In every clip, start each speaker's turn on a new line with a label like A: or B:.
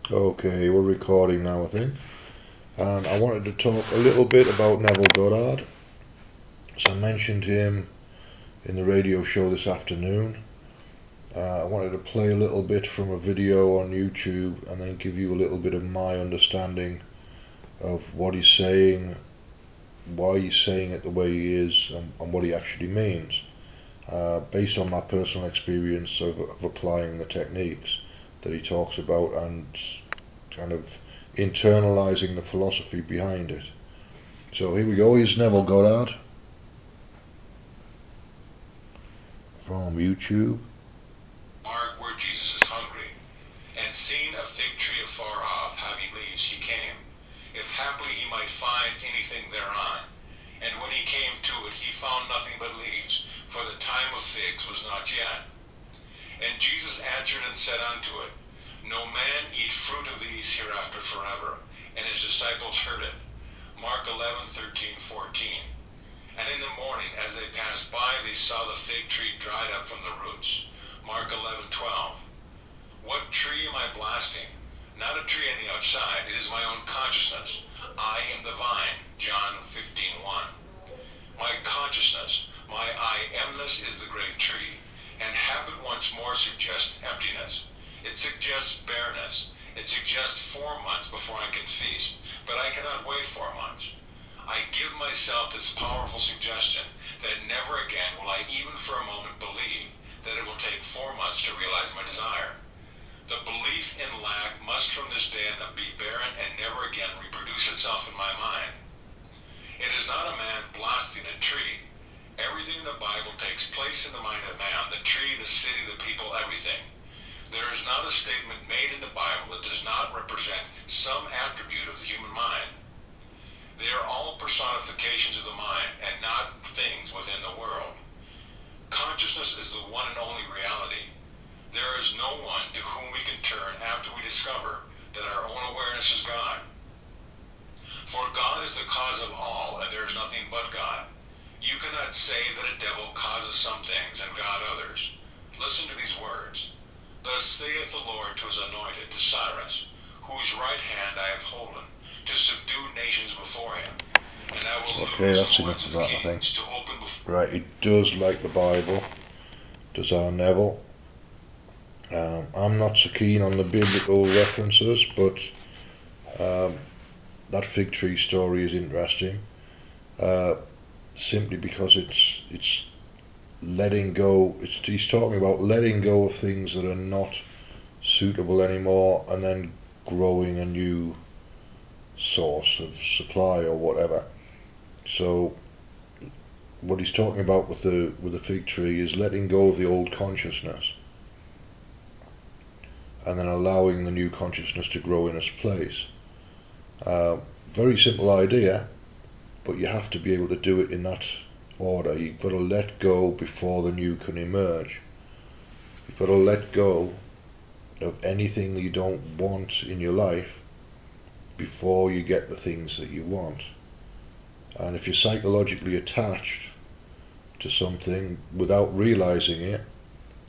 A: Okay, we're recording now, I think. And I wanted to talk a little bit about Neville Goddard. So I mentioned him in the radio show this afternoon. I wanted to play a little bit from a video on YouTube and then give you a little bit of my understanding of what he's saying, why he's saying it the way he is, and what he actually means, based on my personal experience of applying the techniques that he talks about and kind of internalizing the philosophy behind it. So here we go. Here's Neville Goddard from YouTube.
B: Mark, where Jesus is hungry, and seeing a fig tree afar off, having leaves, he came, if haply he might find anything thereon. And when he came to it, he found nothing but leaves, for the time of figs was not yet. And Jesus answered and said unto it, No man eat fruit of these hereafter forever. And his disciples heard it. Mark 11:13-14. And in the morning, as they passed by, they saw the fig tree dried up from the roots. Mark 11:12. What tree am I blasting? Not a tree on the outside. It is my own consciousness. I am the vine. John 15:1. My consciousness, my I amness is the great tree. And habit once more suggests emptiness. It suggests bareness. It suggests 4 months before I can feast. But I cannot wait 4 months. I give myself this powerful suggestion that never again will I even for a moment believe that it will take 4 months to realize my desire. The belief in lack must from this day on be barren and never again reproduce itself in my mind. It is not a man blasting a tree. Everything in the Bible takes place in the mind of man, the tree, the city, the people, everything. There is not a statement made in the Bible that does not represent some attribute of the human mind. They are all personifications of the mind and not things within the world. Consciousness is the one and only reality. There is no one to whom we can turn after we discover that our own awareness is God. For God is the cause of all, and there is nothing but God. You cannot say that a devil causes some things and God others. Listen to these words. Thus saith the Lord to his anointed, to Cyrus, whose right hand I have holden, to subdue nations before him. And I will
A: Okay,
B: loose
A: that's
B: the
A: enough
B: words
A: of
B: of
A: that, I think.
B: kings to open before.
A: Right, he does like the Bible, does our Neville. I'm not so keen on the biblical references, but that fig tree story is interesting, simply because it's letting go. He's talking about letting go of things that are not suitable anymore, and then growing a new source of supply or whatever. So what he's talking about with the fig tree is letting go of the old consciousness and then allowing the new consciousness to grow in its place. Very simple idea, but you have to be able to do it in that order. You've got to let go before the new can emerge. You've got to let go of anything that you don't want in your life before you get the things that you want. And if you're psychologically attached to something without realizing it,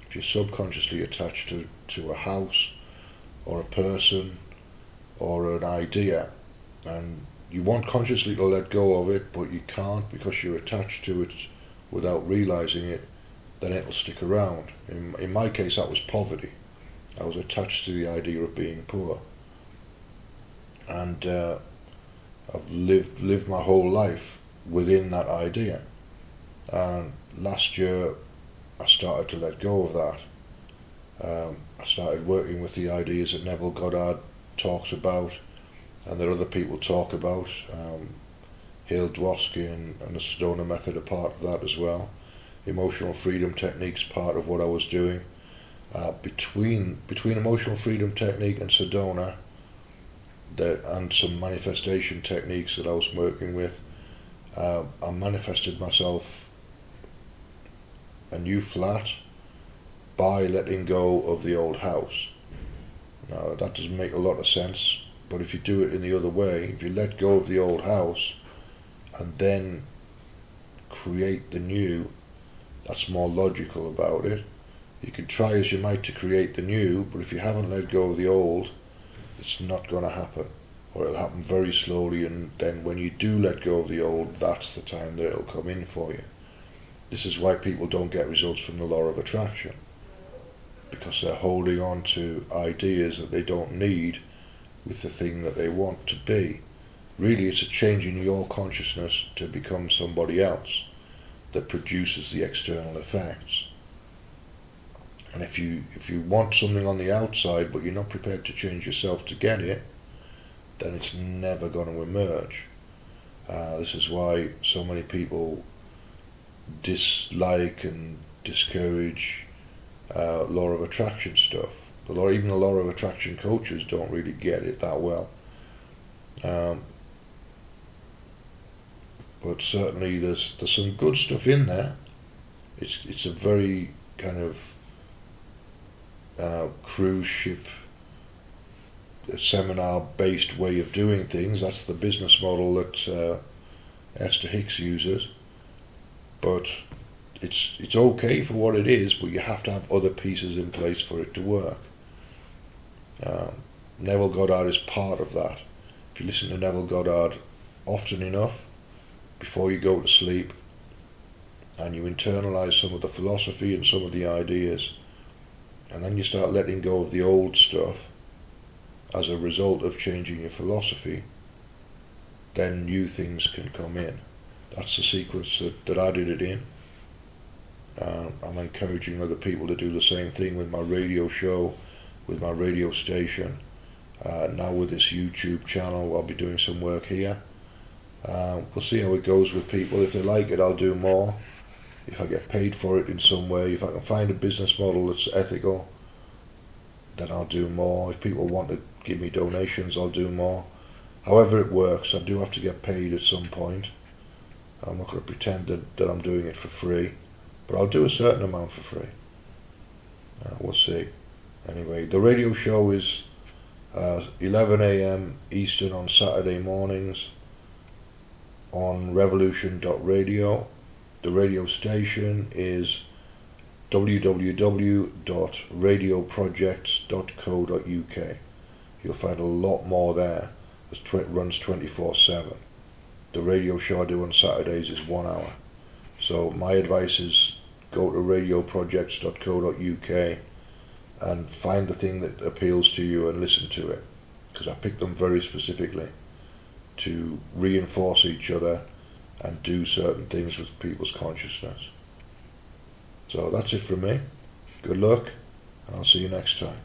A: if you're subconsciously attached to a house or a person or an idea, and you want consciously to let go of it, but you can't because you're attached to it without realizing it, then it'll stick around. In my case, that was poverty. I was attached to the idea of being poor. And I've lived my whole life within that idea. And last year, I started to let go of that. I started working with the ideas that Neville Goddard talks about and that other people talk about. Hale Dworsky and the Sedona method are part of that as well. Emotional freedom techniques part of what I was doing. Between emotional freedom technique and Sedona, and some manifestation techniques that I was working with, I manifested myself a new flat by letting go of the old house. Now that doesn't make a lot of sense, but if you do it in the other way, if you let go of the old house and then create the new, that's more logical about it. You can try as you might to create the new, but if you haven't let go of the old, it's not going to happen, or it'll happen very slowly, and then when you do let go of the old, that's the time that it'll come in for you. This is why people don't get results from the law of attraction, because they're holding on to ideas that they don't need with the thing that they want to be. Really, it's a change in your consciousness to become somebody else that produces the external effects. And if you want something on the outside but you're not prepared to change yourself to get it, then it's never going to emerge. This is why so many people dislike and discourage law of attraction stuff. Even the law of attraction coaches don't really get it that well. But certainly there's some good stuff in there. It's a very kind of cruise ship seminar based way of doing things. That's the business model that Esther Hicks uses. But it's okay for what it is, but you have to have other pieces in place for it to work. Neville Goddard is part of that. If you listen to Neville Goddard often enough before you go to sleep, and you internalize some of the philosophy and some of the ideas, and then you start letting go of the old stuff as a result of changing your philosophy, then new things can come in. That's the sequence that I did it in. I'm encouraging other people to do the same thing with my radio show, with my radio station. Now with this YouTube channel, I'll be doing some work here. We'll see how it goes with people. If they like it, I'll do more. If I get paid for it in some way, if I can find a business model that's ethical, then I'll do more. If people want to give me donations, I'll do more. However it works, I do have to get paid at some point. I'm not going to pretend that I'm doing it for free, but I'll do a certain amount for free. We'll see. Anyway, the radio show is 11 a.m. Eastern on Saturday mornings on revolution.radio. The radio station is www.radioprojects.co.uk. You'll find a lot more there. It runs 24/7. The radio show I do on Saturdays is 1 hour. So my advice is go to radioprojects.co.uk and find the thing that appeals to you and listen to it, because I picked them very specifically to reinforce each other and do certain things with people's consciousness. So that's it from me. Good luck, and I'll see you next time.